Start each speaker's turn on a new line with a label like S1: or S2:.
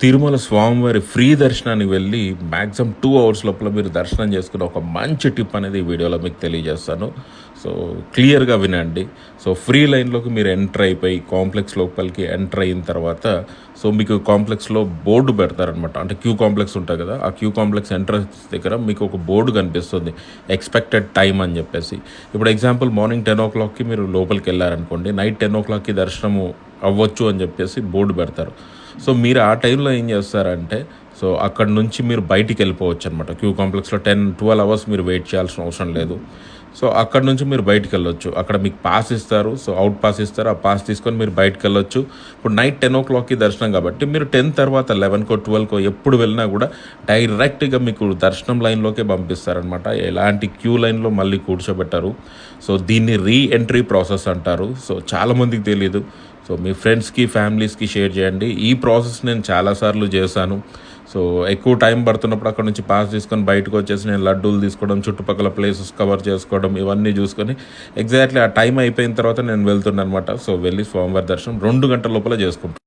S1: తిరుమల స్వామివారి ఫ్రీ దర్శనానికి వెళ్ళి మ్యాక్సిమం 2 అవర్స్ లోపల మీరు దర్శనం చేసుకున్న ఒక మంచి టిప్ అనేది ఈ వీడియోలో మీకు తెలియజేస్తాను. సో క్లియర్గా వినండి. సో ఫ్రీ లైన్లోకి మీరు ఎంటర్ అయిపోయి కాంప్లెక్స్ లోపలికి ఎంటర్ అయిన తర్వాత సో మీకు కాంప్లెక్స్లో బోర్డు పెడతారనమాట. అంటే క్యూ కాంప్లెక్స్ ఉంటుంది కదా, ఆ క్యూ కాంప్లెక్స్ ఎంట్రన్స్ దగ్గర మీకు ఒక బోర్డు కనిపిస్తుంది, ఎక్స్పెక్టెడ్ టైం అని చెప్పేసి. ఇప్పుడు ఎగ్జాంపుల్ మార్నింగ్ 10 o'clockకి మీరు లోపలికి వెళ్ళారనుకోండి, నైట్ 10 o'clockకి దర్శనము అవ్వచ్చు అని చెప్పేసి బోర్డు పెడతారు. సో మీరు ఆ టైంలో ఏం చేస్తారంటే సో అక్కడ నుంచి మీరు బయటికి వెళ్ళిపోవచ్చు అనమాట. క్యూ కాంప్లెక్స్లో 10-12 అవర్స్ మీరు వెయిట్ చేయాల్సిన అవసరం లేదు. సో అక్కడ నుంచి మీరు బయటికి వెళ్ళొచ్చు. అక్కడ మీకు పాస్ ఇస్తారు, సో అవుట్ పాస్ ఇస్తారు. ఆ పాస్ తీసుకొని మీరు బయటకు వెళ్ళొచ్చు. ఇప్పుడు నైట్ 10 o'clockకి దర్శనం కాబట్టి మీరు 10 తర్వాత 11కో 12కో ఎప్పుడు వెళ్ళినా కూడా డైరెక్ట్గా మీకు దర్శనం లైన్లోకే పంపిస్తారనమాట. ఎలాంటి క్యూ లైన్లో మళ్ళీ కూర్చోబెట్టారు. సో దీన్ని రీ ఎంట్రీ ప్రాసెస్ అంటారు. సో చాలామందికి తెలియదు. సో మీ ఫ్రెండ్స్కి ఫ్యామిలీస్కి షేర్ చేయండి. ఈ ప్రాసెస్ నేను చాలాసార్లు చేశాను. సో ఎక్కువ టైం పడుతున్నప్పుడు అక్కడ నుంచి పాస్ తీసుకొని బయటకు వచ్చేసి నేను లడ్డూలు తీసుకోవడం, చుట్టుపక్కల ప్లేసెస్ కవర్ చేసుకోవడం, ఇవన్నీ చూసుకొని ఎగ్జాక్ట్లీ ఆ టైం అయిపోయిన తర్వాత నేను వెళ్తున్నాను అనమాట. సో వెళ్ళి స్వామివారి దర్శనం 2 గంటల లోపల చేసుకుంటాను.